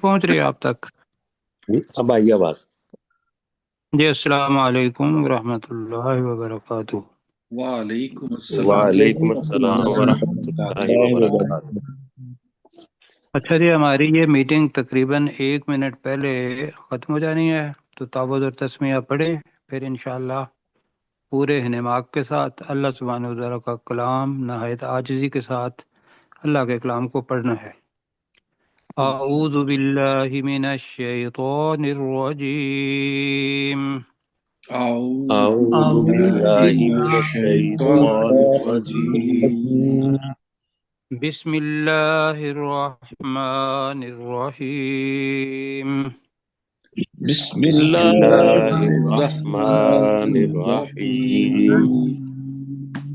پہنچ رہی ہے آپ تک؟ اب آئی آواز؟ جی السلام علیکم ورحمۃ اللہ وبرکاتہ۔ وعلیکم السلام وعلیکم ورحمۃ السلام اللہ ورحمۃ وبرکاتہ۔ اللہ وبرکاتہ۔ اچھا جی، ہماری یہ میٹنگ تقریباً 1 منٹ پہلے ختم ہو جانی ہے، تو تعوذ اور تسمیہ پڑھیں، پھر انشاءاللہ پورے انہماک کے ساتھ اللہ سبحانہ وتعالی کا کلام نہایت عاجزی کے ساتھ اللہ کے کلام کو پڑھنا ہے۔ اعوذ باللہ من الشیطان الرجیم، اعوذ اعوذ باللہ باللہ من من الشیطان الشیطان الرجیم۔ الرجیم۔ بسم اللہ الرحمن الرحیم۔ بسم بسم اللہ اللہ الرحمن الرحمن الرحیم۔ الرحیم۔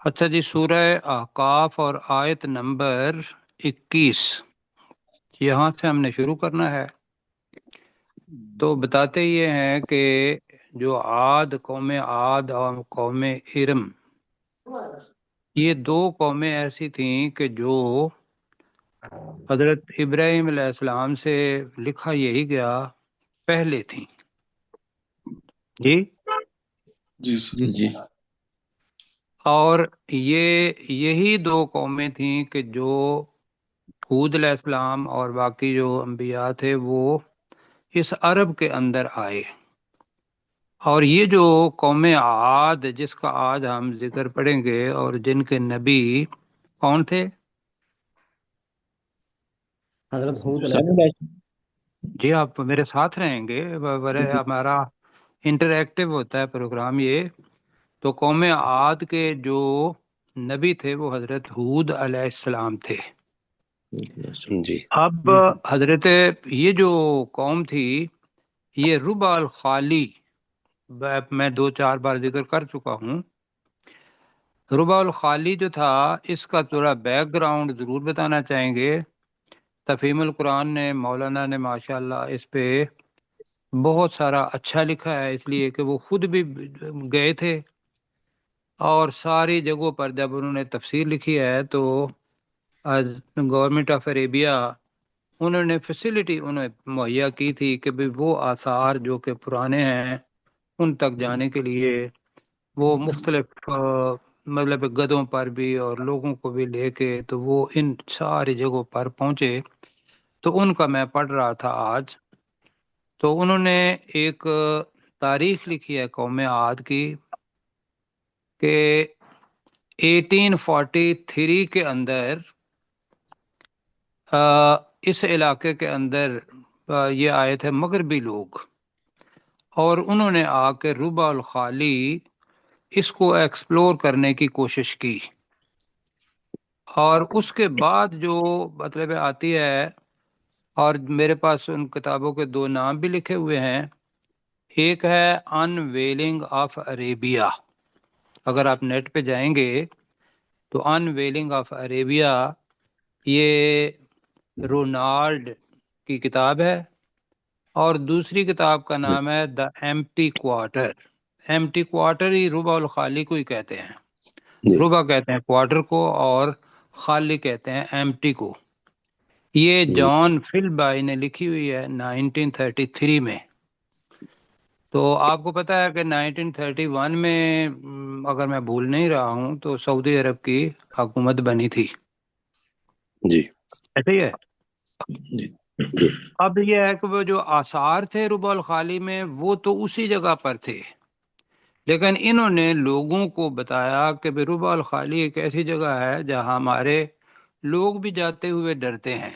اچھا جی، سورہ احقاف اور آیت نمبر 21 یہاں سے ہم نے شروع کرنا ہے۔ تو بتاتے یہ ہیں کہ جو قوم عاد اور قوم ارم، یہ دو قومیں ایسی تھیں کہ جو حضرت ابراہیم علیہ السلام سے لکھا یہی گیا پہلے تھیں۔ جی، جی سر۔ جی اور یہی دو قومیں تھیں کہ جو ہود علیہ السلام اور باقی جو انبیاء تھے وہ اس عرب کے اندر آئے۔ اور یہ جو قوم عاد جس کا آج ہم ذکر پڑھیں گے اور جن کے نبی کون تھے؟ حضرت ہود علیہ السلام۔ جی آپ میرے ساتھ رہیں گے، ہمارا انٹریکٹیو ہوتا ہے پروگرام یہ۔ تو قوم عاد کے جو نبی تھے وہ حضرت ہود علیہ السلام تھے۔ جی اب حضرت یہ جو قوم تھی یہ ربع الخالی، میں 2-4 بار ذکر کر چکا ہوں۔ ربع الخالی جو تھا اس کا تھوڑا بیک گراؤنڈ ضرور بتانا چاہیں گے۔ تفہیم القرآن نے، مولانا نے ماشاءاللہ اس پہ بہت سارا اچھا لکھا ہے، اس لیے کہ وہ خود بھی گئے تھے اور ساری جگہوں پر جب انہوں نے تفسیر لکھی ہے تو گورنمنٹ آف عربیہ انہوں نے فیسلٹی انہیں مہیا کی تھی کہ بھی وہ آثار جو کہ پرانے ہیں ان تک جانے کے لیے وہ مختلف مطلب گدھوں پر بھی اور لوگوں کو بھی لے کے تو وہ ان ساری جگہوں پر پہنچے۔ تو ان کا میں پڑھ رہا تھا آج، تو انہوں نے ایک تاریخ لکھی ہے قوم عاد کی کہ 1843 کے اندر اس علاقے کے اندر یہ آئے تھے مغربی لوگ، اور انہوں نے آ کے ربع الخالی اس کو ایکسپلور کرنے کی کوشش کی۔ اور اس کے بعد جو مطلب آتی ہے، اور میرے پاس ان کتابوں کے 2 نام بھی لکھے ہوئے ہیں، ایک ہے ان ویلنگ آف عربیہ، اگر آپ نیٹ پہ جائیں گے تو ان ویلنگ آف عربیہ یہ رونالڈ کی کتاب ہے، اور دوسری کتاب کا نام ہے دا ایمٹی کوارٹر۔ ایمٹی کوارٹر ہی ربع الخالی کو ہی کہتے ہیں، جی ربع کہتے ہیں کوارٹر کو اور خالی کہتے ہیں ایمٹی کو۔ یہ جان فل بائی نے لکھی ہوئی ہے 1933 میں۔ تو آپ کو پتہ ہے کہ 1931 میں اگر میں بھول نہیں رہا ہوں تو سعودی عرب کی حکومت بنی تھی، جی ایسے ہی ہے۔ جی جی اب یہ ہے کہ وہ جو آثار تھے ربع الخالی میں وہ تو اسی جگہ پر تھے، لیکن انہوں نے لوگوں کو بتایا کہ ربع الخالی ایک ایسی جگہ ہے جہاں ہمارے لوگ بھی جاتے ہوئے ڈرتے ہیں۔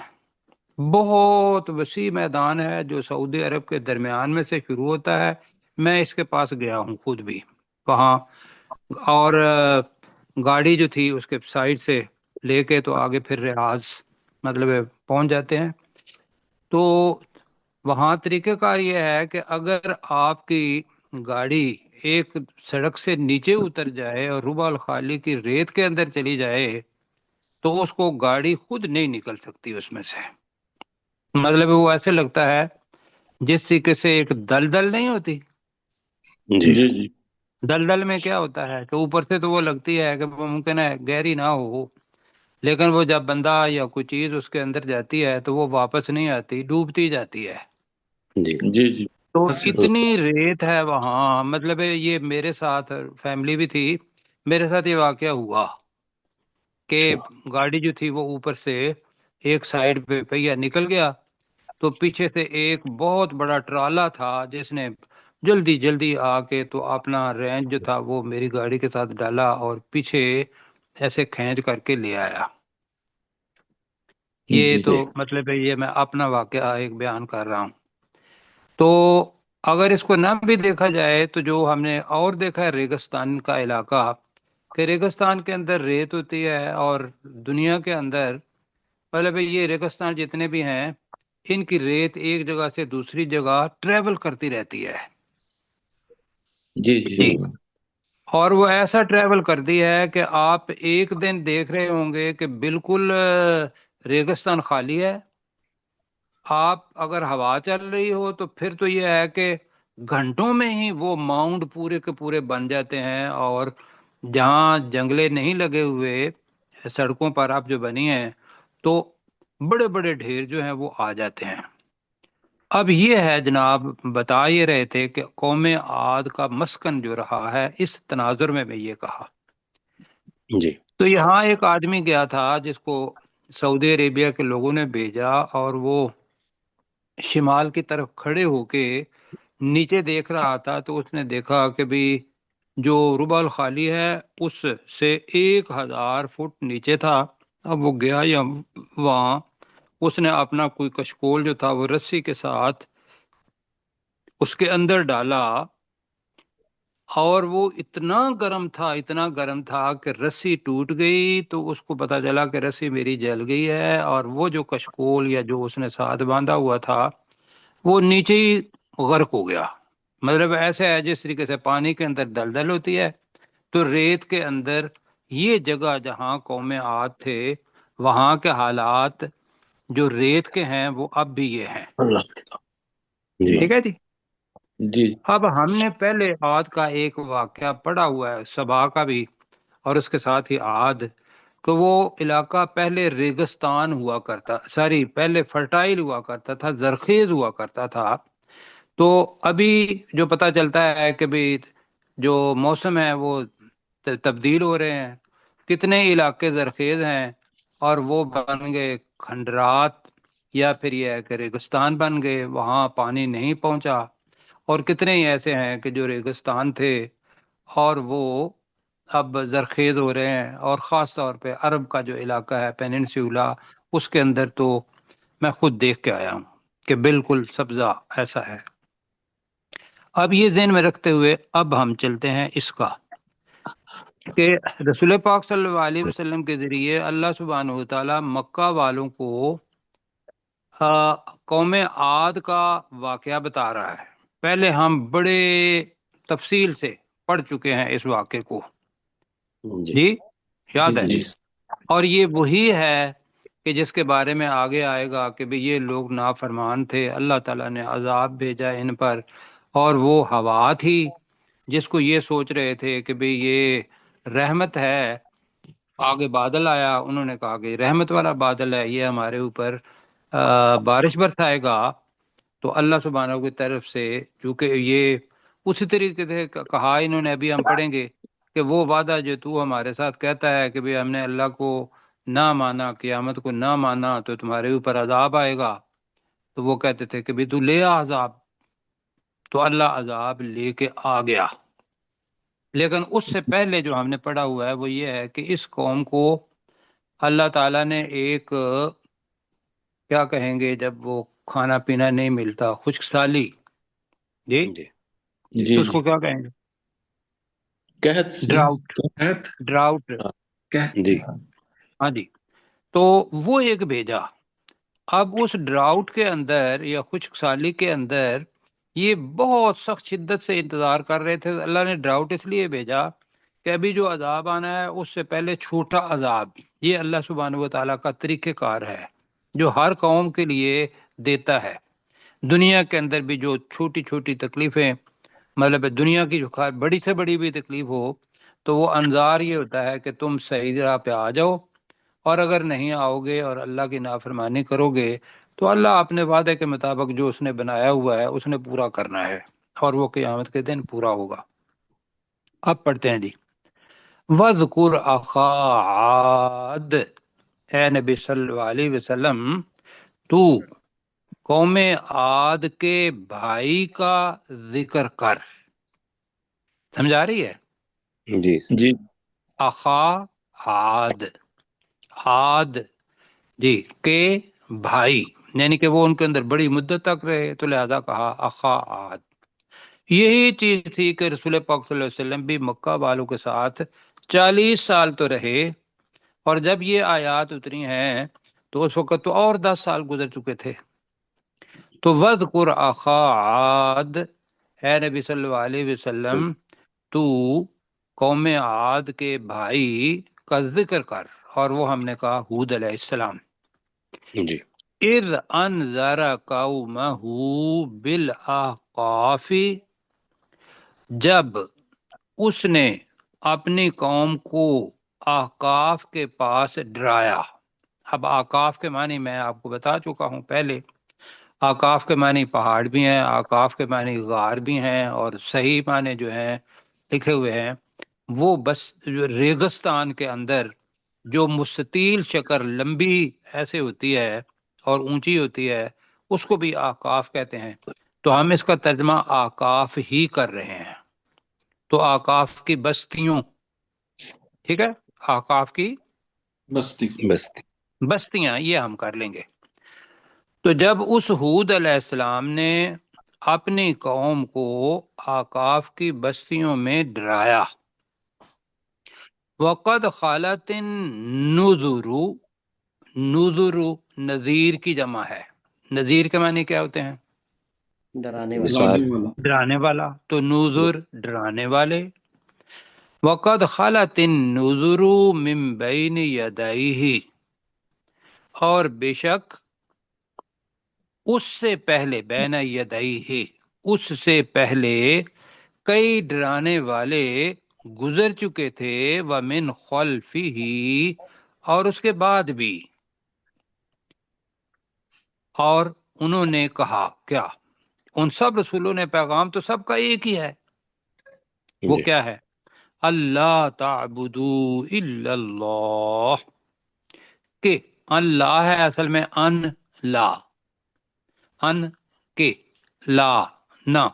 بہت وسیع میدان ہے جو سعودی عرب کے درمیان میں سے شروع ہوتا ہے، میں اس کے پاس گیا ہوں خود بھی وہاں، اور گاڑی جو تھی اس کے سائڈ سے لے کے تو آگے پھر ریاض مطلب پہنچ جاتے ہیں۔ تو وہاں طریقہ کار یہ ہے کہ اگر آپ کی گاڑی ایک سڑک سے نیچے اتر جائے اور ربع الخالی کی ریت کے اندر چلی جائے تو اس کو گاڑی خود نہیں نکل سکتی اس میں سے، مطلب وہ ایسے لگتا ہے جس طریقے سے ایک دلدل نہیں ہوتی، جی جی جی دلدل میں کیا ہوتا ہے کہ اوپر سے تو وہ لگتی ہے کہ وہ ممکن ہے گہری نہ ہو لیکن وہ جب بندہ یا کوئی چیز اس کے اندر جاتی ہے تو وہ واپس نہیں آتی، ڈوبتی جاتی ہے۔ جی جی جی تو اچھا اتنی ریت ہے وہاں، مطلب ہے یہ میرے ساتھ فیملی بھی تھی، میرے ساتھ یہ واقعہ ہوا کہ اچھا گاڑی جو تھی وہ اوپر سے ایک سائڈ پہ پہیا نکل گیا، تو پیچھے سے ایک بہت بڑا ٹرالا تھا جس نے جلدی جلدی آ کے تو اپنا رینج جو تھا وہ میری گاڑی کے ساتھ ڈالا اور پیچھے ایسے کھینچ کر کے لے آیا۔ یہ جی تو جی مطلب ہے یہ میں اپنا واقعہ ایک بیان کر رہا ہوں۔ تو اگر اس کو نہ بھی دیکھا جائے تو جو ہم نے اور دیکھا ہے ریگستان کا علاقہ، کہ ریگستان کے اندر ریت ہوتی ہے، اور دنیا کے اندر مطلب یہ ریگستان جتنے بھی ہیں ان کی ریت ایک جگہ سے دوسری جگہ ٹریول کرتی رہتی ہے۔ جی جی جی، اور وہ ایسا ٹریول کرتی ہے کہ آپ ایک دن دیکھ رہے ہوں گے کہ بالکل ریگستان خالی ہے، آپ اگر ہوا چل رہی ہو تو پھر تو یہ ہے کہ گھنٹوں میں ہی وہ ماؤنٹ پورے کے پورے بن جاتے ہیں، اور جہاں جنگلے نہیں لگے ہوئے سڑکوں پر اب جو بنی ہیں تو بڑے بڑے ڈھیر جو ہیں وہ آ جاتے ہیں۔ اب یہ ہے جناب، بتا یہ رہے تھے کہ قوم عاد کا مسکن جو رہا ہے اس تناظر میں یہ کہا۔ جی تو یہاں ایک آدمی گیا تھا جس کو سعودی عربیہ کے لوگوں نے بھیجا، اور وہ شمال کی طرف کھڑے ہو کے نیچے دیکھ رہا تھا، تو اس نے دیکھا کہ بھی جو ربع الخالی ہے اس سے 1000 فٹ نیچے تھا۔ اب وہ گیا یا وہاں اس نے اپنا کوئی کشکول جو تھا وہ رسی کے ساتھ اس کے اندر ڈالا، اور وہ اتنا گرم تھا اتنا گرم تھا کہ رسی ٹوٹ گئی، تو اس کو پتا چلا کہ رسی میری جل گئی ہے، اور وہ جو کشکول یا جو اس نے ساتھ باندھا ہوا تھا وہ نیچے ہی غرق ہو گیا۔ مطلب ایسے ہے جس طریقے سے پانی کے اندر دلدل ہوتی ہے، تو ریت کے اندر یہ جگہ جہاں قوم عاد تھے وہاں کے حالات جو ریت کے ہیں وہ اب بھی یہ ہیں۔ اللہ کی کتاب۔ جی ٹھیک ہے جی۔ جی اب ہم نے پہلے عاد کا ایک واقعہ پڑھا ہوا ہے، سبا کا بھی، اور اس کے ساتھ ہی عاد، کہ وہ علاقہ پہلے ریگستان ہوا کرتا، ساری پہلے فرٹائل ہوا کرتا تھا، زرخیز ہوا کرتا تھا۔ تو ابھی جو پتہ چلتا ہے کہ بھی جو موسم ہے وہ تبدیل ہو رہے ہیں، کتنے علاقے زرخیز ہیں اور وہ بن گئے کھنڈرات، یا پھر یہ ہے کہ ریگستان بن گئے، وہاں پانی نہیں پہنچا، اور کتنے ہی ایسے ہیں کہ جو ریگستان تھے اور وہ اب زرخیز ہو رہے ہیں، اور خاص طور پہ عرب کا جو علاقہ ہے پیننسیولا اس کے اندر تو میں خود دیکھ کے آیا ہوں کہ بالکل سبزہ ایسا ہے۔ اب یہ ذہن میں رکھتے ہوئے اب ہم چلتے ہیں اس کا کہ رسول پاک صلی اللہ علیہ وسلم کے ذریعے اللہ سبحانہ و تعالی مکہ والوں کو قوم عاد کا واقعہ بتا رہا ہے۔ پہلے ہم بڑے تفصیل سے پڑھ چکے ہیں اس واقعے کو، جی جی یاد ہے، جی اور یہ وہی ہے کہ جس کے بارے میں آگے آئے گا کہ بھی یہ لوگ نافرمان تھے، اللہ تعالیٰ نے عذاب بھیجا ان پر، اور وہ ہوا تھی جس کو یہ سوچ رہے تھے کہ بھی یہ رحمت ہے، آگے بادل آیا، انہوں نے کہا کہ رحمت والا بادل ہے، یہ ہمارے اوپر بارش برسائے گا، تو اللہ سبحانہ کی طرف سے چونکہ یہ اسی طریقے سے کہا انہوں نے، ابھی ہم پڑھیں گے کہ وہ وعدہ جو تو ہمارے ساتھ کہتا ہے کہ بھی ہم نے اللہ کو نہ مانا، قیامت کو نہ مانا تو تمہارے اوپر عذاب آئے گا، تو وہ کہتے تھے کہ بھی تو لے آ عذاب، تو اللہ عذاب لے کے آ گیا۔ لیکن اس سے پہلے جو ہم نے پڑھا ہوا ہے وہ یہ ہے کہ اس قوم کو اللہ تعالیٰ نے ایک کیا کہیں گے جب وہ کھانا پینا نہیں ملتا، خشک سالی، جی جی جی جی اس جی کو کیا کہیں گے، قحط سے ڈراؤٹ، قحط ڈراؤٹ، جی ہاں جی، تو وہ ایک بھیجا۔ اب اس ڈراؤٹ کے اندر یا خشک سالی کے اندر یہ بہت سخت شدت سے انتظار کر رہے تھے۔ اللہ نے ڈراؤٹ اس لیے بھیجا کہ ابھی جو عذاب آنا ہے اس سے پہلے چھوٹا عذاب، یہ اللہ سبحانہ و تعالیٰ کا طریقہ کار ہے جو ہر قوم کے لیے دیتا ہے۔ دنیا کے اندر بھی جو چھوٹی چھوٹی تکلیفیں، مطلب دنیا کی جو بڑی سے بڑی بھی تکلیف ہو، تو وہ انظار یہ ہوتا ہے کہ تم صحیح راہ پہ آ جاؤ اور اگر نہیں آؤ گے اور اللہ کی نافرمانی کرو گے تو اللہ اپنے وعدے کے مطابق جو اس نے بنایا ہوا ہے اس نے پورا کرنا ہے، اور وہ قیامت کے دن پورا ہوگا۔ اب پڑھتے ہیں جی، وَاذْكُرْ أَخَا عَادٍ، اے نبی صلی اللہ علیہ وسلم تو قوم عاد کے بھائی کا ذکر کر۔ سمجھا رہی ہے؟ جی جی اخا عاد، عاد جی کے بھائی، یعنی کہ وہ ان کے اندر بڑی مدت تک رہے تو لہذا کہا اخا عاد۔ یہی چیز تھی کہ رسول پاک صلی اللہ علیہ وسلم بھی مکہ والوں کے ساتھ 40 سال تو رہے، اور جب یہ آیات اتری ہیں تو اس وقت تو اور 10 سال گزر چکے تھے۔ تو وَاذْكُرْ أَخَا عَادٍ، اے نبی صلی اللہ علیہ وسلم تو قوم عاد کے بھائی کا ذکر کر، اور وہ ہم نے کہا ہود علیہ السلام۔ جی اذ انذر قومہ بالاحقاف، جب اس نے اپنی قوم کو احقاف کے پاس ڈرایا۔ اب احقاف کے معنی میں آپ کو بتا چکا ہوں پہلے، احقاف کے معنی پہاڑ بھی ہیں، احقاف کے معنی غار بھی ہیں، اور صحیح معنی جو ہیں لکھے ہوئے ہیں وہ بس جو ریگستان کے اندر جو مستطیل شکر لمبی ایسے ہوتی ہے اور اونچی ہوتی ہے اس کو بھی احقاف کہتے ہیں، تو ہم اس کا ترجمہ احقاف ہی کر رہے ہیں۔ تو احقاف کی بستیوں، ٹھیک ہے، احقاف کی بستی بستیاں یہ ہم کر لیں گے۔ تو جب اس ہود علیہ السلام نے اپنی قوم کو احقاف کی بستیوں میں ڈرایا، وقد خالت النذر، نذر نذیر کی جمع ہے، نذیر کے معنی کیا ہوتے ہیں؟ ڈرانے والا۔ مثال ڈرانے والا، تو جی نذر ڈرانے والے۔ وقد خلت النذر من بین یدیہ، اور بے شک اس سے پہلے، بین یدیہ اس سے پہلے کئی ڈرانے والے گزر چکے تھے، ومن خلفہ اور اس کے بعد بھی، اور انہوں نے کہا کیا؟ ان سب رسولوں نے پیغام تو سب کا ایک ہی ہے، وہ جی کیا ہے؟ اللہ تعبدوا الا اللہ، کہ اللہ ہے اصل میں ان لا، ان کے لا نہ،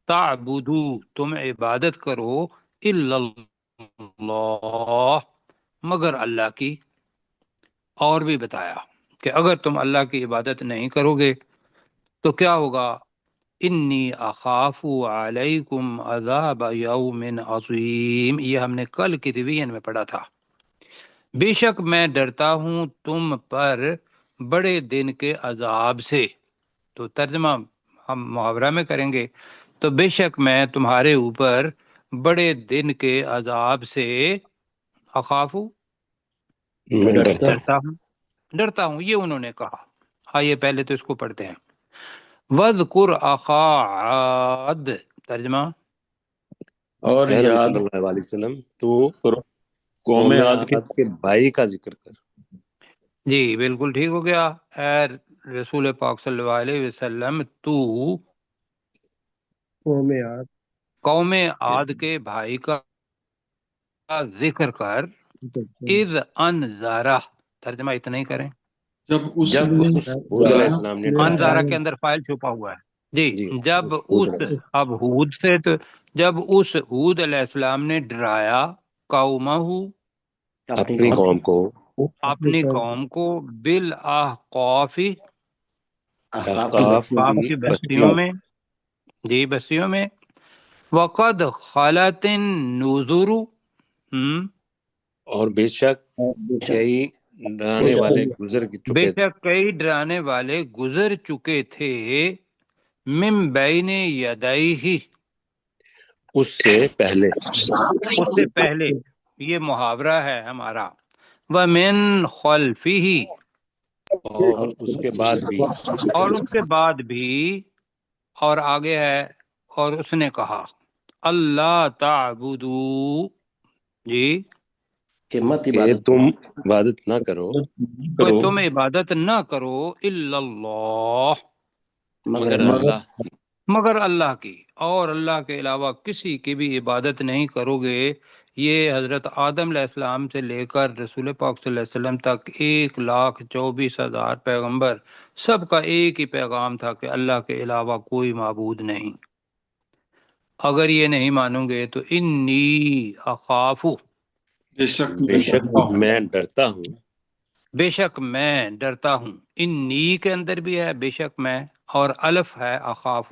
تعبدو تم عبادت کرو، الا اللہ مگر اللہ کی۔ اور بھی بتایا کہ اگر تم اللہ کی عبادت نہیں کرو گے تو کیا ہوگا؟ انی اخاف علیکم عذاب یوم عظیم، یہ ہم نے کل کی ریویژن میں پڑھا تھا۔ بے شک میں ڈرتا ہوں تم پر بڑے دن کے عذاب سے، تو ترجمہ ہم محاورہ میں کریں گے تو بے شک میں تمہارے اوپر بڑے دن کے عذاب سے اخاف، میں ڈرتا ہوں۔ ڈرتا ہوں، یہ انہوں نے کہا۔ آئیے پہلے تو اس کو پڑھتے ہیں۔ وَاذْكُرْ أَخَا عَادٍ، ترجمہ اور اے نبی یاد صلی اللہ علیہ وسلم تو کرو قوم قوم عاد کے عاد کے بھائی کا ذکر کر۔ جی بالکل ٹھیک ہو گیا۔ اے رسول پاک صلی اللہ علیہ وسلم تو قوم عاد قوم عاد کے بھائی کا ذکر کر، اذ انذارہ، ترجمہ اتنا ہی کریں، جب اس جب نے اس حود علیہ السلام نے ڈرایا۔ انذارہ کے اندر فائل چھپا ہوا ہے جی۔ جی جب اس حود اس، علیہ السلام اب ہود سے تو جب اس ہود علیہ السلام نے ڈرایا قومہ اپنی قوم کو اپنی قوم کو، بالاحقاف احقاف احقاف کی کی بستیوں بستیوں میں، جی بستیوں میں، وقد خلت النذر، اور بے شک کئی ڈرانے والے گزر بے چکے تھے شک کئی ڈرانے والے گزر چکے تھے، من بین یدیہ اس سے پہلے، اس سے پہلے، یہ محاورہ ہے ہمارا، ومن خلفہ اور اس کے بعد بھی، اور اس کے بعد بھی، اور آگے ہے اور اس نے کہا اللہ تعبدو، جی کہ مت کہ عبادت تم عبادت نہ کرو کہ تم عبادت نہ کرو الا اللہ، مگر اللہ اللہ کی، مگر اللہ کی، اور اللہ کے علاوہ کسی کی بھی عبادت نہیں کرو گے۔ یہ حضرت آدم علیہ السلام سے لے کر رسول پاک صلی اللہ علیہ وسلم تک 1,24,000 پیغمبر، سب کا ایک ہی پیغام تھا کہ اللہ کے علاوہ کوئی معبود نہیں۔ اگر یہ نہیں مانو گے تو انی اخاف، بے شک بے شک میں ڈرتا ہوں، بے شک میں ڈرتا ہوں۔ انی کے اندر بھی ہے بے شک میں، اور الف ہے اخاف،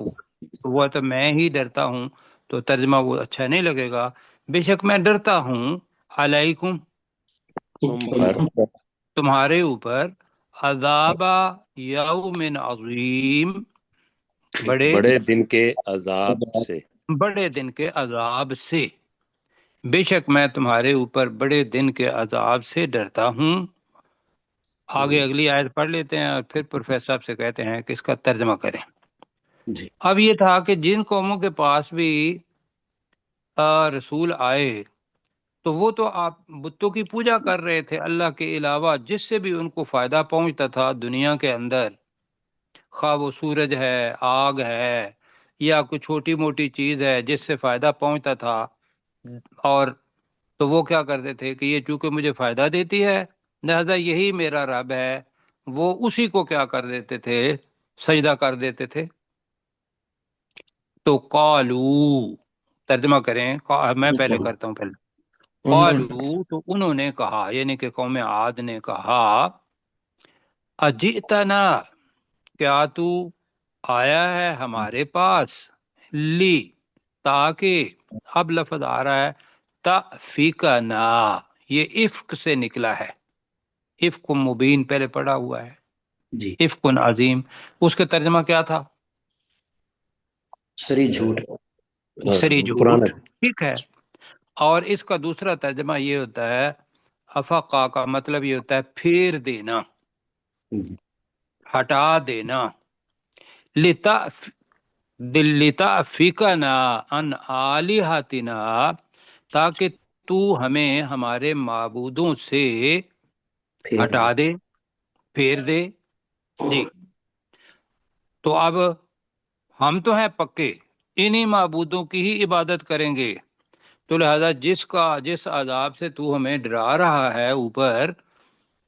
تو وہ تو میں ہی ڈرتا ہوں، تو ترجمہ وہ اچھا نہیں لگے گا۔ بے شک میں ڈرتا ہوں علیکم، تم پر تمہارے اوپر، عذاب یوم عظیم، بڑے دن کے عذاب سے، بڑے دن کے عذاب سے، بے شک میں تمہارے اوپر بڑے دن کے عذاب سے ڈرتا ہوں۔ آگے اگلی آیت پڑھ لیتے ہیں اور پھر پروفیسر صاحب سے کہتے ہیں کہ اس کا ترجمہ کریں۔ جی اب یہ تھا کہ جن قوموں کے پاس بھی رسول آئے تو وہ تو آپ بتوں کی پوجا کر رہے تھے اللہ کے علاوہ، جس سے بھی ان کو فائدہ پہنچتا تھا دنیا کے اندر، خواہ وہ سورج ہے، آگ ہے، یا کوئی چھوٹی موٹی چیز ہے جس سے فائدہ پہنچتا تھا، اور تو وہ کیا کرتے تھے کہ یہ چونکہ مجھے فائدہ دیتی ہے لہذا یہی میرا رب ہے، وہ اسی کو کیا کر دیتے تھے، سجدہ کر دیتے تھے۔ تو قالو، ترجمہ کریں، میں پہلے کرتا ہوں پہلے۔ قالو، تو انہوں نے کہا، یعنی کہ قوم عاد نے کہا، اجئتنا، کیا تو آیا ہے ہمارے پاس، لی، تاکہ، اب لفظ آ رہا ہے تأفیکنا، یہ افک سے نکلا ہے، افک مبین پہلے پڑا ہوا ہے، جی افک عظیم، اس کا ترجمہ کیا تھا؟ سری جھوٹ سری جھوٹ، پرانا ٹھیک ہے۔ اور اس کا دوسرا ترجمہ یہ ہوتا ہے، افقا کا مطلب یہ ہوتا ہے پھیر دینا، ہٹا دینا، لتأفکنا عن آلہتنا، تاکہ تو ہمیں ہمارے معبودوں سے ہٹا دے، پھیر دے۔ جی، تو اب ہم تو ہیں پکے، انہی معبودوں کی ہی عبادت کریں گے، تو لہذا جس عذاب سے تو ہمیں ڈرا رہا ہے اوپر،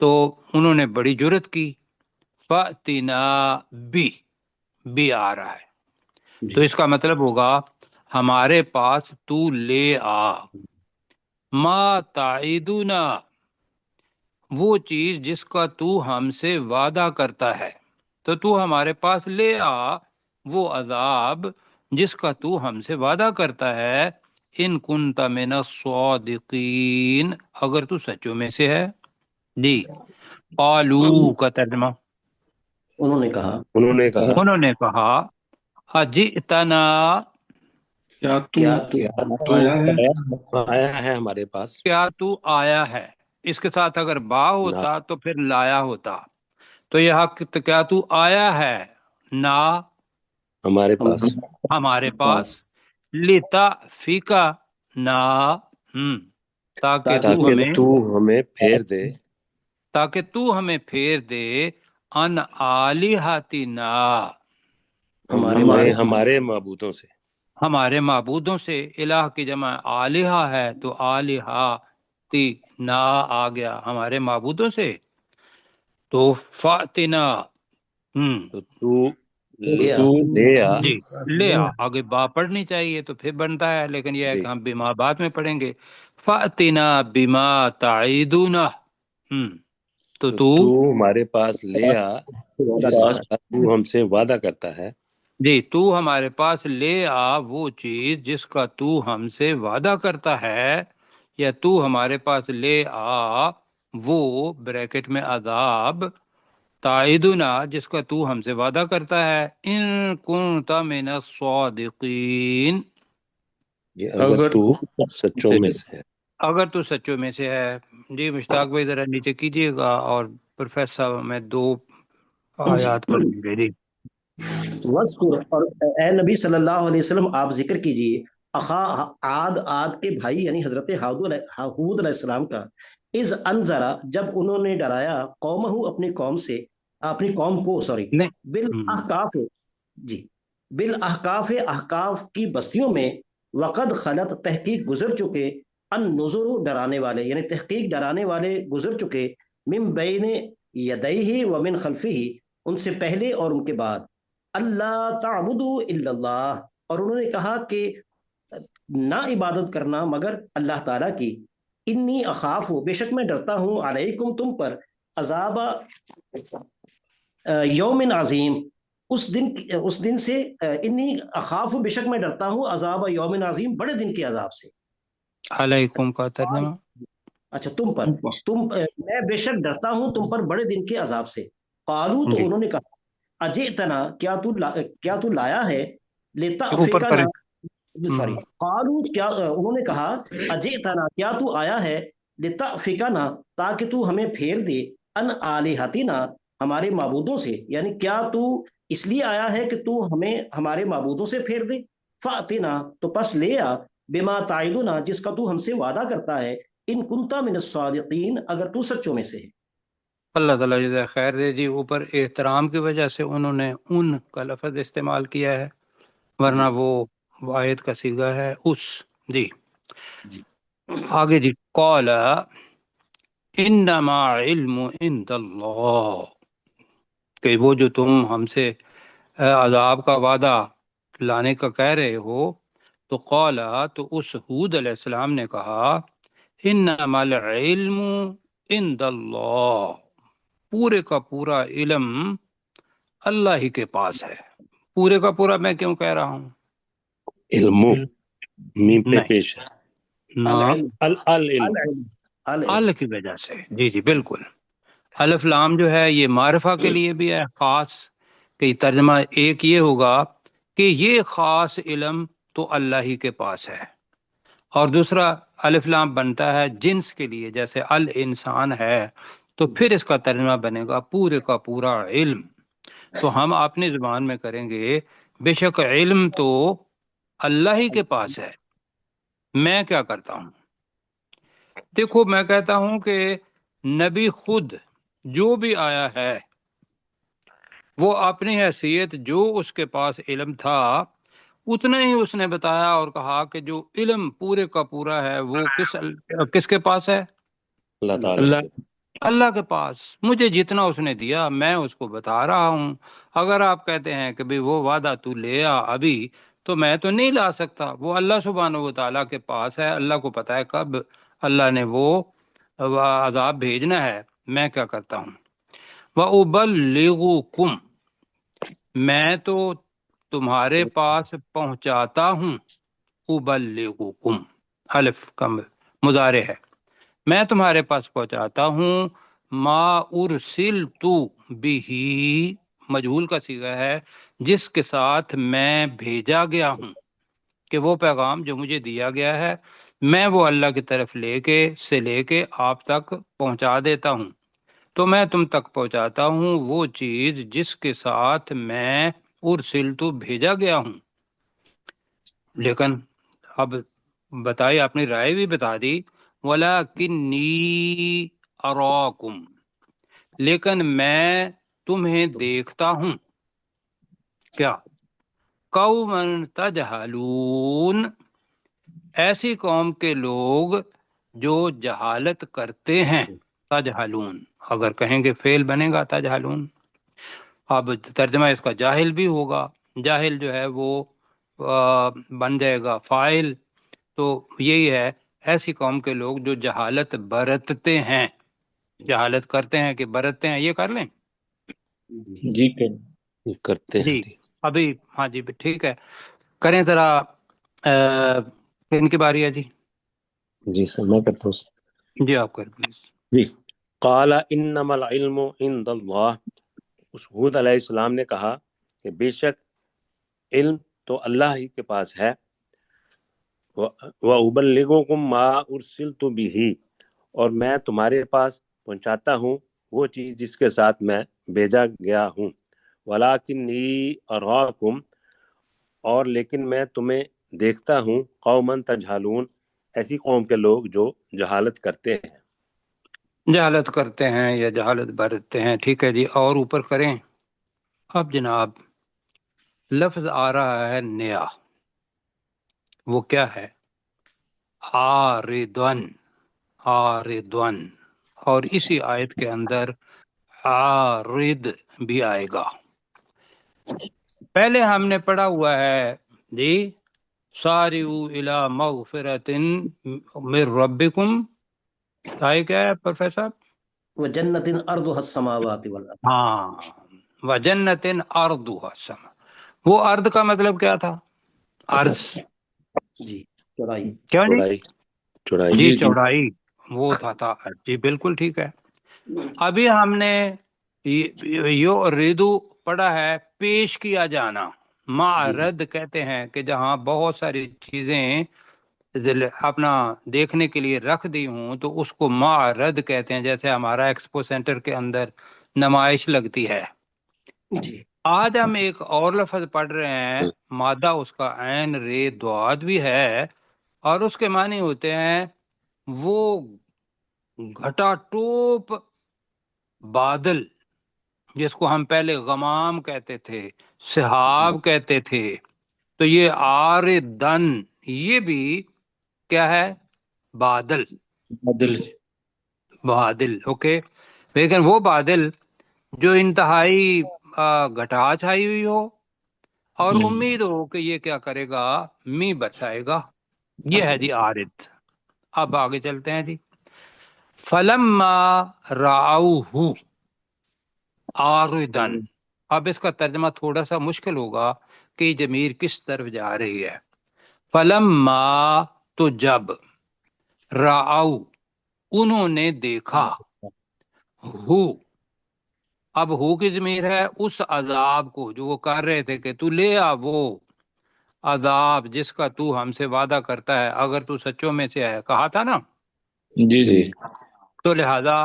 تو انہوں نے بڑی جرت کی، فَأْتِنَا بھی آ رہا ہے، تو اس کا مطلب ہوگا ہمارے پاس تو لے آ، ما تعیدنا، وہ چیز جس کا تو ہم سے وعدہ کرتا ہے، تو ہمارے پاس لے آ وہ عذاب جس کا تو ہم سے وعدہ کرتا ہے، ان کنت من الصادقین، اگر تو سچوں میں سے ہے۔ جی، قالو کا ترجمہ، انہوں نے کہا انہوں نے کہا، اجئتنا، کیا تو کیا تو کیا تو آیا ہے؟ آیا ہے ہمارے پاس، کیا تو آیا ہے، اس کے ساتھ اگر با نہ ہوتا تو پھر لایا ہوتا، تو یہ حق، تو کیا تو آیا ہے نا ہمارے پاس، ہمارے پاس، لتأفکا نا، تاکہ تو تاکہ ہمیں، تو ہمیں پھیر دے، پھیر دے، ان آلہتنا، ہمارے ہمارے معبودوں سے، ہمارے معبودوں سے، الہ کی جمع آلہہ ہے تو آلہہ تی نا آ گیا، ہمارے معبودوں سے، تو فاتنا، تو تو لے آ لے آ، جی، لے آ، آگے با پڑھنی چاہیے تو پھر بنتا ہے، لیکن یہ ہے جی کہ ہم بیما بعد میں پڑھیں گے، فاتنا بما تعیدنا، تو تو تو ہمارے پاس لے آ جس کا تو ہم سے وعدہ کرتا ہے، جی، تو ہمارے پاس لے آ وہ چیز جس کا تو ہم سے وعدہ کرتا ہے، یا تو ہمارے پاس لے آ وہ بریکٹ میں عذاب، تعیدنا جس کا تو ہم سے وعدہ کرتا ہے، ان کنت من الصادقین، یہ اگر تو سچوں میں سے ہے۔ اگر تو سچوں میں سے ہے۔ جی مشتاق بھائی ذرا نیچے کیجیے گا، اور پروفیسر صاحب میں 2 آیات پڑھ دیں گے۔ جی وذکر، اور اے نبی صلی اللہ علیہ وسلم آپ ذکر کیجئے، اخا عاد کے بھائی یعنی حضرت حود علیہ السلام کا، از انذرا جب انہوں نے ڈرایا قومہ اپنی قوم سے، اپنی قوم کو، سوری، نہیں بالاحقاف، جی، بالاحقاف، احقاف کی بستیوں میں، وقد خلط تحقیق گزر چکے، النذر ڈرانے والے، یعنی تحقیق ڈرانے والے گزر چکے، من بین یدیہ ومن خلفہ، ان سے پہلے اور ان کے بعد، اللہ تعبدوا الا اللہ، اور انہوں نے کہا کہ نہ عبادت کرنا مگر اللہ تعالیٰ کی، انی اخاف، بے شک میں ڈرتا ہوں، علیکم تم پر، عذاب یوم عظیم، اس دن سے، انی اخاف، بے شک میں ڈرتا ہوں، عذاب یوم عظیم، بڑے دن کے عذاب سے۔ علیکم کا ترجمہ، اچھا تم پر، میں بے شک ڈرتا ہوں تم پر بڑے دن کے عذاب سے۔ قالو، تو جی انہوں نے کہا، اجئتنا، کیا تو لایا ہے، اوپر پر لتافکنا، سوری، قالو، کیا انہوں نے کہا، اجئتنا، کیا تو آیا ہے، لتافکنا، تاکہ تو ہمیں پھیر دے، ان آلہتنا، ہمارے معبودوں سے، یعنی کیا تو اس لیے آیا ہے کہ تو ہمیں ہمارے معبودوں سے پھیر دے، فاتنا، تو پس لے آ، بما تعدنا، جس کا تو ہم سے وعدہ کرتا ہے، ان کنتا من الصادقین، اگر تو سچوں میں سے ہے۔ اللہ تعالیٰ جزائے خیر دے جی۔ اوپر احترام کی وجہ سے انہوں نے ان کا لفظ استعمال کیا ہے، ورنہ جی وہ واحد کا صیغہ ہے اس۔ جی جی آگے جی، قال انما علم عند اللہ، کہ وہ جو تم ہم سے عذاب کا وعدہ لانے کا کہہ رہے ہو، تو قال، تو اس ہود علیہ السلام نے کہا، انما العلم عند اللہ، پورے کا پورا علم اللہ ہی کے پاس ہے۔ پورے کا پورا میں کیوں کہہ رہا ہوں؟ علم میم پہ نہیں، پیش ہے، نہ العلم، العلم، العلم، العلم، ال کی وجہ سے، جی جی بالکل۔ الف لام جو ہے یہ معرفہ کے لیے بھی ہے خاص، کہ ترجمہ ایک یہ ہوگا کہ یہ خاص علم تو اللہ ہی کے پاس ہے، اور دوسرا الف لام بنتا ہے جنس کے لیے، جیسے الانسان ہے، تو پھر اس کا ترجمہ بنے گا پورے کا پورا علم۔ تو ہم اپنی زبان میں کریں گے، بے شک علم تو اللہ ہی کے پاس ہے، میں کیا کرتا ہوں؟ دیکھو میں کہتا ہوں کہ نبی خود جو بھی آیا ہے وہ اپنی حیثیت جو اس کے پاس علم تھا اتنا ہی اس نے بتایا، اور کہا کہ جو علم پورے کا پورا ہے وہ کس کے پاس ہے؟ اللہ تعالیٰ اللہ کے اللہ کے پاس۔ مجھے جتنا اس نے دیا میں اس کو بتا رہا ہوں۔ اگر آپ کہتے ہیں کہ بھی وہ وعدہ تو لے آ ابھی، تو میں تو نہیں لا سکتا، وہ اللہ سبحانہ و تعالیٰ کے پاس ہے، اللہ کو پتہ ہے کب اللہ نے وہ عذاب بھیجنا ہے، میں کیا کرتا ہوں؟ وَأُبَلِّغُكُمْ، میں تو تمہارے پاس پہنچاتا ہوں، ابلغکم، الف کا مضارع ہے، میں تمہارے پاس پہنچاتا ہوں، ما ارسلت بھی، مجہول کا صیغہ ہے، جس کے ساتھ میں بھیجا گیا ہوں، کہ وہ پیغام جو مجھے دیا گیا ہے میں وہ اللہ کی طرف لے کے آپ تک پہنچا دیتا ہوں۔ تو میں تم تک پہنچاتا ہوں وہ چیز جس کے ساتھ میں ارسلت بھیجا گیا ہوں۔ لیکن اب بتائی اپنی رائے بھی بتا دی، وَلَكِنِّي أَرَاكُمْ، لیکن میں تمہیں دیکھتا ہوں، کیا؟ قَوْمًا تَجْهَلُونَ، ایسی قوم کے لوگ جو جہالت کرتے ہیں، تجہلون، اگر کہیں گے فعل بنے گا تجہلون۔ اب ترجمہ اس کا جاہل بھی ہوگا، جاہل جو ہے وہ بن جائے گا فاعل، تو یہی ہے ایسی قوم کے لوگ جو جہالت برتتے ہیں، جہالت کرتے ہیں کہ برتتے ہیں، یہ کر لیں جی کر کرتے ہیں۔ جی ابھی، ہاں جی ٹھیک ہے، کریں ذرا ان کی باری ہے جی، جی سر میں کرتا ہوں۔ جی آپ کر پلیز۔ جی، قال انما العلم عند اللہ، اس ہود علیہ السلام نے کہا کہ بے شک علم تو اللہ ہی کے پاس ہے، وَأُبَلِّغُكُم مَا أُرْسِلْتُ بِهِ، اور میں تمہارے پاس پہنچاتا ہوں وہ چیز جس کے ساتھ میں بھیجا گیا ہوں، وَلَكِنِّي أَرَاكُمْ، اور لیکن میں تمہیں دیکھتا ہوں قومن تجہلون، ایسی قوم کے لوگ جو جہالت کرتے ہیں، جہالت کرتے ہیں یا جہالت برتتے ہیں. ٹھیک ہے جی، اور اوپر کریں. اب جناب لفظ آ رہا ہے نیا، وہ کیا ہے؟ عارضن. عارضن، اور اسی آیت کے اندر عارض بھی آئے گا. پہلے ہم نے پڑھا ہوا ہے جی، سارعوا الی مغفرۃ من ربکم. آئے کیا ہے پروفیسر؟ وجنت ارضها السماوات والارض. ہاں، وجنت ارضها السماء. وہ ارض کا مطلب کیا تھا؟ عرض. جی چوڑائی. کیا جی؟ چوڑائی، چوڑائی. جی جی جی چوڑائی، وہ تھا. جی بالکل ٹھیک ہے. ابھی ہم نے یو ریدو پڑھا ہے پیش کیا جانا. معرض کہتے ہیں کہ جہاں بہت ساری چیزیں اپنا دیکھنے کے لیے رکھ دی ہوں تو اس کو معرض کہتے ہیں. جیسے ہمارا ایکسپو سینٹر کے اندر نمائش لگتی ہے. جی آج ہم ایک اور لفظ پڑھ رہے ہیں، مادہ اس کا عین رے دواد بھی ہے، اور اس کے معنی ہوتے ہیں وہ گھٹا ٹوپ بادل، جس کو ہم پہلے غمام کہتے تھے، سحاب کہتے تھے. تو یہ آردن، یہ بھی کیا ہے؟ بادل. عادل. بادل، اوکے. لیکن وہ بادل جو انتہائی گھٹا چھائی ہوئی ہو اور امید ہو کہ یہ کیا کرے گا؟ می برسائے گا. یہ ہے جی عارض. اب آگے چلتے ہیں جی. فلما رأوہ عارضن. اب اس کا ترجمہ تھوڑا سا مشکل ہوگا کہ یہ ضمیر کس طرف جا رہی ہے. فلما، تو جب، رأو، انہوں نے دیکھا، ہو، اب ہو کی ضمیر ہے اس عذاب کو جو وہ کر رہے تھے کہ تو لے آ وہ عذاب جس کا تو ہم سے وعدہ کرتا ہے اگر تو سچوں میں سے ہے، کہا تھا نا. جی جی. تو لہذا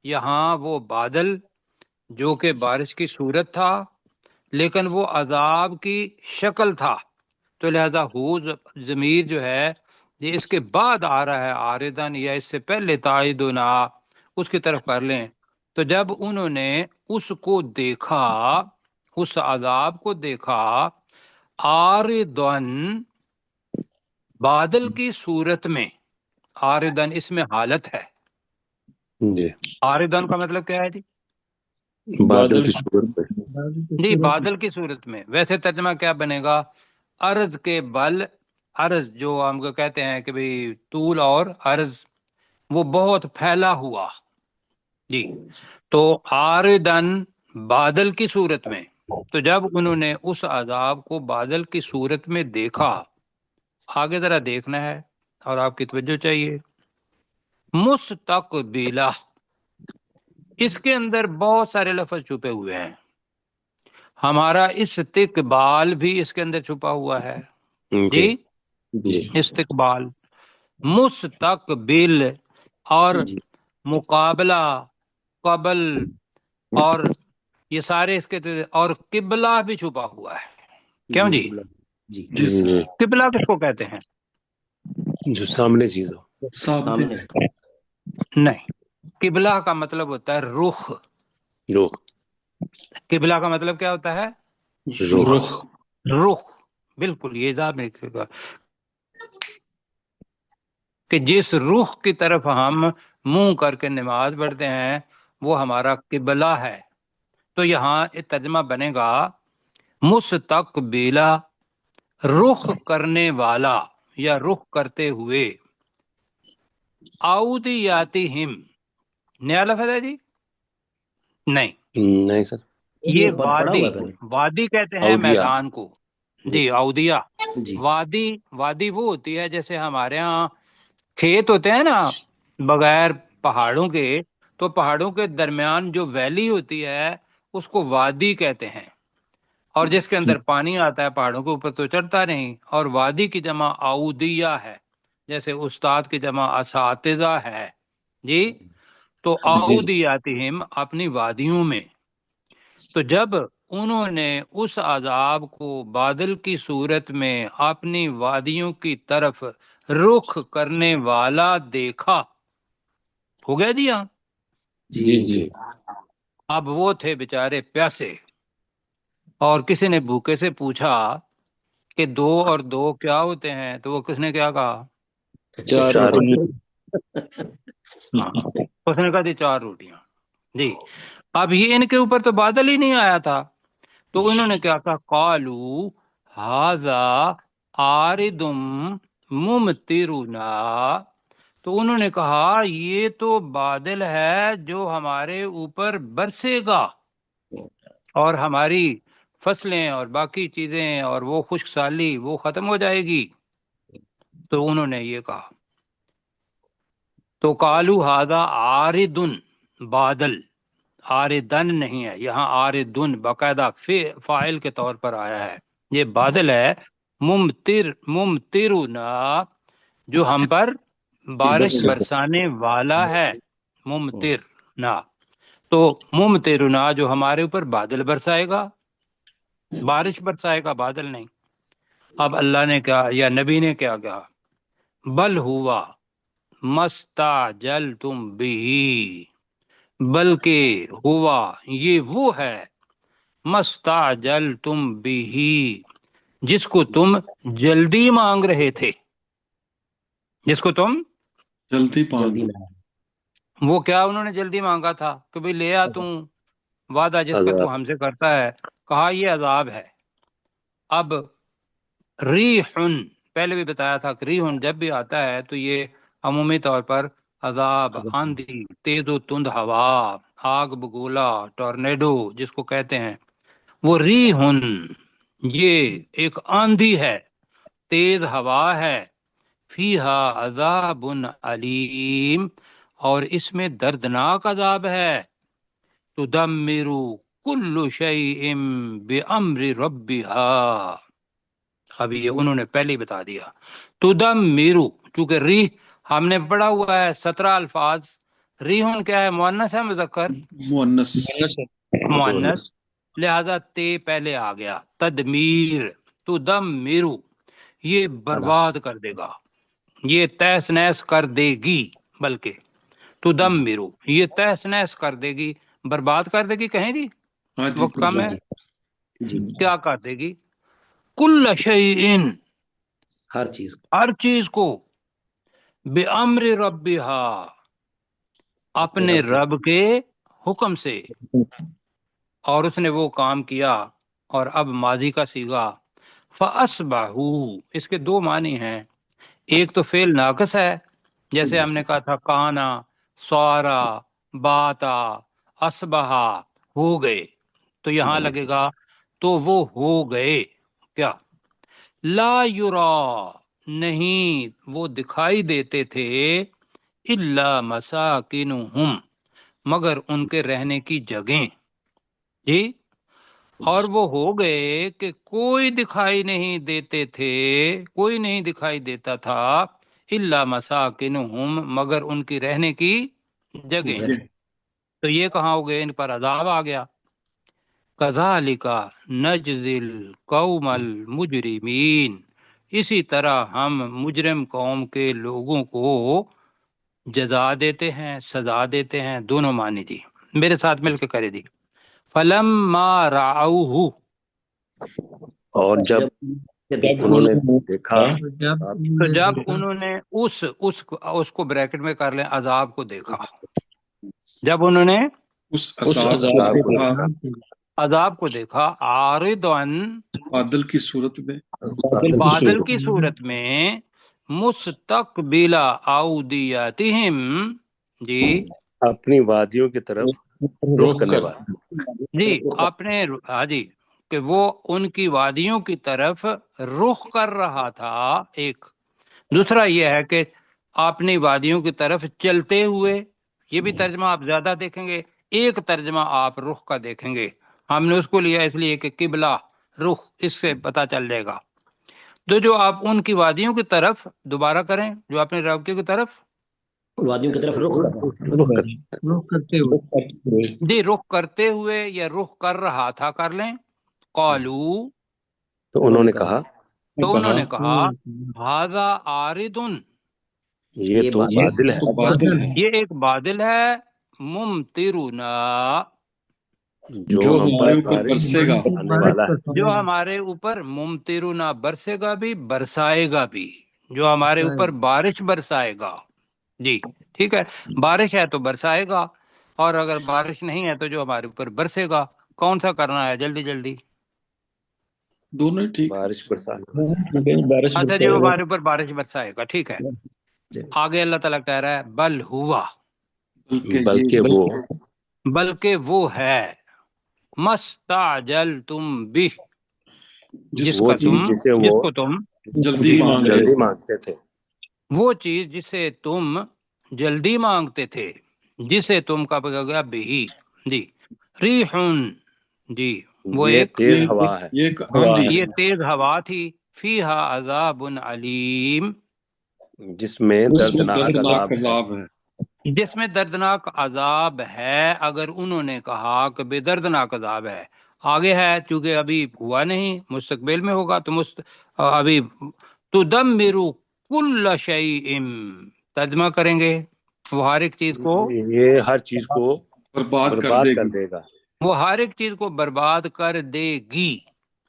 یہاں وہ بادل جو کہ بارش کی صورت تھا لیکن وہ عذاب کی شکل تھا، تو لہذا ہو ضمیر جو ہے یہ اس کے بعد آ رہا ہے عارضن، یا اس سے پہلے تائید و نا اس کی طرف کر لیں. تو جب انہوں نے اس کو دیکھا، اس عذاب کو دیکھا، عارضن، بادل کی صورت میں. عارضن اس میں حالت ہے. جی، عارضن کا مطلب کیا ہے جی؟ بادل کی صورت میں. جی بادل کی صورت میں. ویسے ترجمہ کیا بنے گا؟ عرض کے بل، عرض جو ہم کو کہتے ہیں کہ بھئی طول اور عرض، وہ بہت پھیلا ہوا. جی تو عارضن بادل کی صورت میں. تو جب انہوں نے اس عذاب کو بادل کی صورت میں دیکھا، آگے ذرا دیکھنا ہے اور آپ کی توجہ چاہیے. مستقبلہ، اس کے اندر بہت سارے لفظ چھپے ہوئے ہیں. ہمارا استقبال بھی اس کے اندر چھپا ہوا ہے. جی جی جی استقبال، مستقبل، اور جی مقابلہ، قبل، اور یہ سارے اس کے اور قبلہ بھی چھپا ہوا ہے. کیوں جی؟ جی جی سر. جی، قبلہ کس کو کہتے ہیں؟ جو سامنے چیز ہو. سامنے. نہیں، قبلہ کا مطلب ہوتا ہے رخ. رخ. قبلہ کا مطلب کیا ہوتا ہے؟ رخ. رخ. بالکل، یہ یاد رکھیے گا کہ جس رخ کی طرف ہم منہ کر کے نماز پڑھتے ہیں وہ ہمارا قبلہ ہے. تو یہاں ترجمہ بنے گا مستقبلہ، رخ کرنے والا یا رخ کرتے ہوئے. اودیاتہم، نیا لفظ ہے جی؟ نہیں، نہیں سر. یہ پڑھا وادی، ہوا ہے پہلے. وادی کہتے ہیں اودیہ. میدان کو. جی اودیہ. جی وادی، وادی وہ ہوتی ہے جیسے ہمارے ہاں کھیت ہوتے ہیں نا بغیر پہاڑوں کے، تو پہاڑوں کے درمیان جو ویلی ہوتی ہے اس کو وادی کہتے ہیں، اور جس کے اندر پانی آتا ہے پہاڑوں کے اوپر تو چڑھتا نہیں. اور وادی کی جمع اودیہ ہے، جیسے استاد کی جمع اساتذہ ہے. جی تو جی اودیاتہم، اپنی وادیوں میں. تو جب انہوں نے اس عذاب کو بادل کی صورت میں اپنی وادیوں کی طرف رخ کرنے والا دیکھا. ہو گیا جی ہاں. جی جی اب وہ تھے بیچارے پیاسے، اور کسی نے بھوکے سے پوچھا کہ 2 اور 2 کیا ہوتے ہیں، تو وہ کس نے کیا کہا؟ چار چار روٹی ہاں، اس نے کہا تھی 4 روٹیاں. جی اب یہ ان کے اوپر تو بادل ہی نہیں آیا تھا، تو انہوں نے کیا کہا؟ قالو ھذا عارض ممطرنا، تو انہوں نے کہا یہ تو بادل ہے جو ہمارے اوپر برسے گا اور ہماری فصلیں اور باقی چیزیں اور وہ خشک سالی وہ ختم ہو جائے گی. تو انہوں نے یہ کہا. تو قالو ھذا عارض، بادل، آردن نہیں ہے یہاں، آردن باقاعدہ فاعل کے طور پر آیا ہے. یہ بادل ہے ممطرنا، جو ہم پر بارش برسانے والا ہے. ممطرنا، تو ممطرنا جو ہمارے اوپر بادل برسائے گا، بارش برسائے گا، بادل نہیں. اب اللہ نے کہا یا نبی نے کیا کہا؟ بل ہوا مستعجلتم بھی، بلکہ ہوا یہ وہ ہے، مستعجلتم بھی، جس کو تم جلدی مانگ رہے تھے. جس کو تم جلدی جلدی پانی. میں وہ کیا انہوں نے جلدی مانگا تھا کہ بھئی لے آ تم وعدہ جس کا تو عذاب. ہم سے کرتا ہے. کہا یہ عذاب ہے. اب ریحن، پہلے بھی بتایا تھا کہ ریحن جب بھی آتا ہے تو یہ عمومی طور پر عذاب، آندھی، تیز و تند ہوا، آگ بگولا، ٹورنیڈو جس کو کہتے ہیں، وہ ریحن یہ ایک آندھی ہے، تیز ہوا ہے. فیہا عذاب علیم، اور اس میں دردناک عذاب ہے. تدمر کل شیء بامر ربها، اب یہ انہوں نے پہلے ہی بتا دیا. تدمر، چونکہ ریح ہم نے پڑھا ہوا ہے 17 الفاظ. ریحن کیا ہے؟ مؤنث ہے مذکر؟ مؤنث. مؤنث، لہذا تے پہلے آ گیا. تدمیر، تدمر یہ برباد کر دے گا، یہ تہس نہس کر دے گی، بلکہ تدمر یہ تہس نہس کر دے گی، برباد کر دے گی. کہیں جی ہاں جی. وقت کم جی ہے. جی جی کیا کر دے گی؟ کل شیء، ہر چیز ہر چیز کو، بامر ربھا، اپنے رب کے حکم سے. اور اس نے وہ کام کیا. اور اب ماضی کا صیغہ فَأَصْبَحُوا، اس کے 2 معنی ہیں. ایک تو فعل ناقص ہے، جیسے ہم نے کہا تھا کانا، سوارا، باتا، اصبحا، ہو گئے. تو یہاں لگے گا تو وہ ہو گئے. کیا؟ لا یرا، نہیں وہ دکھائی دیتے تھے، الا مساکنہم، مگر ان کے رہنے کی جگہیں. جی، اور وہ ہو گئے کہ کوئی دکھائی نہیں دیتے تھے، کوئی نہیں دکھائی دیتا تھا، الا مساکنہم، مگر ان کی رہنے کی جگہیں. تو یہ کہاں ہو گئے؟ ان پر عذاب آ گیا. کذالک نجزی القوم المجرمین، اسی طرح ہم مجرم قوم کے لوگوں کو جزا دیتے ہیں، سزا دیتے ہیں. دونوں معنی جی، میرے ساتھ مل کے کرے دی. فلما رعوہ، اور جب انہوں نے دیکھا، تو جب انہوں نے اس کو بریکٹ میں کر لیں، عذاب کو دیکھا. جب انہوں نے اس عذاب عذاب کو دیکھا عذاب کو دیکھا، عارضاً بادل کی صورت میں، بادل کی صورت میں، مستقبل اودیتہم، جی اپنی وادیوں کی طرف رخ کرنے والا. جی اپنے، ہاں جی، کہ وہ ان کی وادیوں کی طرف رخ کر رہا تھا. ایک دوسرا یہ ہے کہ اپنی وادیوں کی طرف چلتے ہوئے، یہ بھی ترجمہ آپ زیادہ دیکھیں گے. ایک ترجمہ آپ رخ کا دیکھیں گے، ہم نے اس کو لیا اس لیے کہ قبلہ رخ، اس سے پتہ چل جائے گا. تو جو آپ ان کی وادیوں کی طرف، دوبارہ کریں، جو اپنے رب کی طرف وادیوں کی طرف رخ رخ کرتے ہوئے جی رخ کرتے ہوئے یا رخ کر رہا تھا، کر لیں. قالو تو انہوں نے کہا تو انہوں نے کہا ھذا عارض یہ تو بات بادل ہے، بادل ہے یہ ایک بادل ہے، ممطرنا جو ہم پر ہمارے اوپر بارش برسے گا، آنے والا ہے، جو ہمارے اوپر ممطرنا برسے گا بھی، برسائے گا بھی، جو ہمارے اوپر بارش برسائے گا. جی ٹھیک ہے، بارش ہے تو برسائے گا، اور اگر بارش نہیں ہے تو جو ہمارے اوپر برسے گا. کون سا کرنا ہے جلدی جلدی؟ دونوں ہی ٹھیک. بارش برسا. بارش اچھا جی، وہ ہمارے اوپر بارش برسائے گا، ٹھیک ہے. آگے اللہ تعالیٰ کہہ رہا ہے بل ہوا، بلکہ وہ بلکہ وہ ہے، مستعجلتم بہ، جس وہ کا چیز تم جسے جس وہ کو تم جلدی مانگ رہے جلدی تھے. مانگتے تھے. وہ چیز جسے تم جلدی مانگتے تھے، جسے تم کا پکا گیا بہی. جی ریحن، جی وہ یہ ایک تیز ہوا ہے، یہ ایک آندھی یہ ہے تیز ہوا تھی، فیہا عذاب علیم، جس میں اس میں دردناک دردناک عذاب ہے. عذاب ہے. جس میں دردناک عذاب ہے. اگر انہوں نے کہا کہ بے دردناک عذاب ہے، آگے ہے چونکہ ابھی ہوا نہیں، مستقبل میں ہوگا، تو ابھی تدمر کل شیء، ترجمہ کریں گے وہ ہر ایک چیز کو یہ ہر چیز کو برباد کر برباد دے کر گی. دے گا. وہ ہر ایک چیز کو برباد کر دے گی.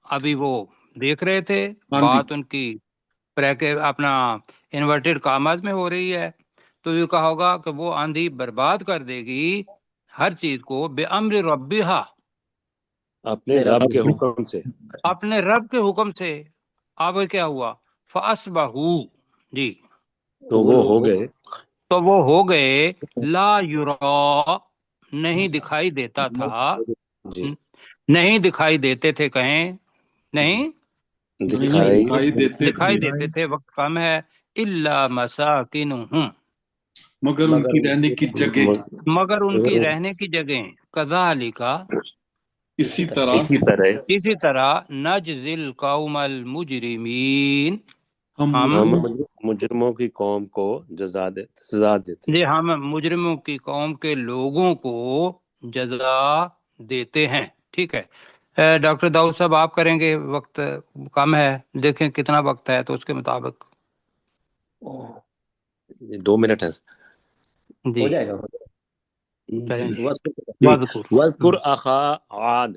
ابھی وہ دیکھ رہے تھے آندھی. بات ان کی اپنا انورٹڈ کامز میں ہو رہی ہے، تو یہ کہا ہوگا کہ وہ آندھی برباد کر دے گی ہر چیز کو، بے امر ربہا، اپنے رب کے حکم سے. اپنے رب کے حکم سے. اب کیا ہوا؟ فاصبحوا، جی تو وہ ہو گئے تو وہ ہو گئے، لا یرا، نہیں دکھائی دیتا تھا، جی نہیں دکھائی دیتے تھے، کہیں نہیں دکھائی دیتے دکھائی تھے دیتے تھے، وقت کم ہے، الا مساکنہم، مگر ان کی رہنے کی جگہ. مگر ان کی رہنے کی جگہیں، کذالک، اسی طرح اسی طرح، نجزی القوم المجرمین، ہم ہم مجرموں کی قوم کو سزا دیتے ہیں. جی ہم مجرموں کی قوم کے لوگوں کو جزا دیتے ہیں. ٹھیک ہے، ڈاکٹر داؤد صاحب آپ کریں گے، وقت کم ہے، دیکھیں کتنا وقت ہے تو اس کے مطابق. 2 منٹ ہے. جی ہو جائے گا. چلیں جی. جی وذکر، وَاذْكُرْ أَخَا عَاد.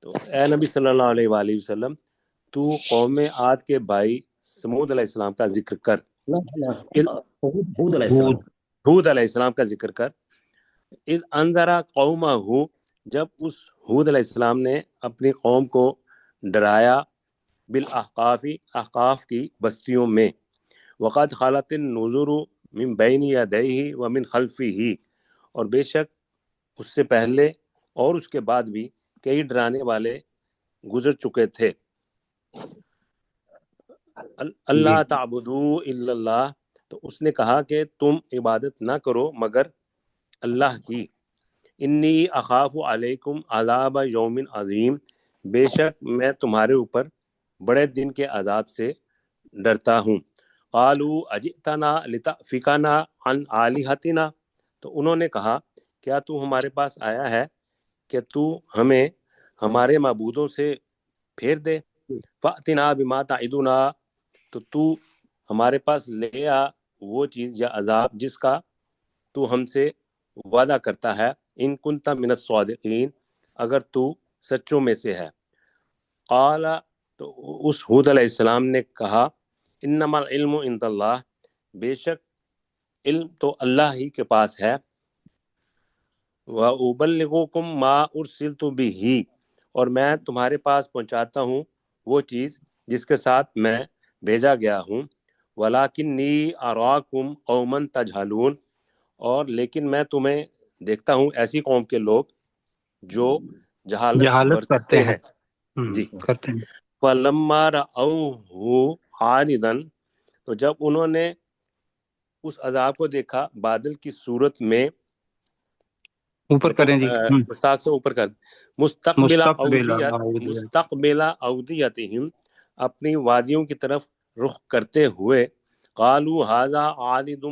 تو اے نبی صلی اللہ علیہ وآلہ وسلم، تو قوم عاد کے بھائی سمود علیہ السلام کا ذکر کر، ہود علیہ السلام، ہود علیہ السلام کا ذکر کر. اذ انذر قومہ، جب اس ہود علیہ السلام نے اپنی قوم کو ڈرایا، بالاحقاف، احقاف کی بستیوں میں، وقد خالت النذر من بین یدیہ ومن خلفہ، اور بے شک اس سے پہلے اور اس کے بعد بھی کئی ڈرانے والے گزر چکے تھے. اللہ تعبدوا الا اللہ، تو اس نے کہا کہ تم عبادت نہ کرو مگر اللہ کی. انی اخاف علیکم عذاب یوم عظیم، بے شک میں تمہارے اوپر بڑے دن کے عذاب سے ڈرتا ہوں. قالوا اجئتنا لتأفکنا عن آلہتنا، تو انہوں نے کہا کیا تو ہمارے پاس آیا ہے کہ تو ہمیں ہمارے معبودوں سے پھیر دے. فأتنا بما تعدنا، تو ہمارے پاس لے آ وہ چیز یا عذاب جس کا تو ہم سے وعدہ کرتا ہے، ان کنت من الصادقین، اگر تو سچوں میں سے ہے. قال، تو اس ہود علیہ السلام نے کہا، انما العلم عند اللہ، بے شک علم تو اللہ ہی کے پاس ہے. وَأُبَلِّغُكُم مَا أُرْسِلْتُ بِهِ، اور میں تمہارے پاس پہنچاتا ہوں وہ چیز جس کے ساتھ میں بھیجا گیا ہوں. وَلَكِنِّي أَرَاكُمْ قَوْمًا تَجْهَلُونَ، اور لیکن میں تمہیں دیکھتا ہوں ایسی قوم کے لوگ جو جہالت کرتے برتتے ہیں. ہیں. جی کرتے ہیں. فَلَمَّا رَأَوْهُ عَارِضًا، تو جب انہوں نے اس عذاب کو دیکھا بادل کی صورت میں، اوپر کریں جی. مستاق سے اوپر کر، مستقبل مستقبل اودیتہم، اپنی وادیوں کی طرف رخ کرتے ہوئے، قالوا ھذا عارض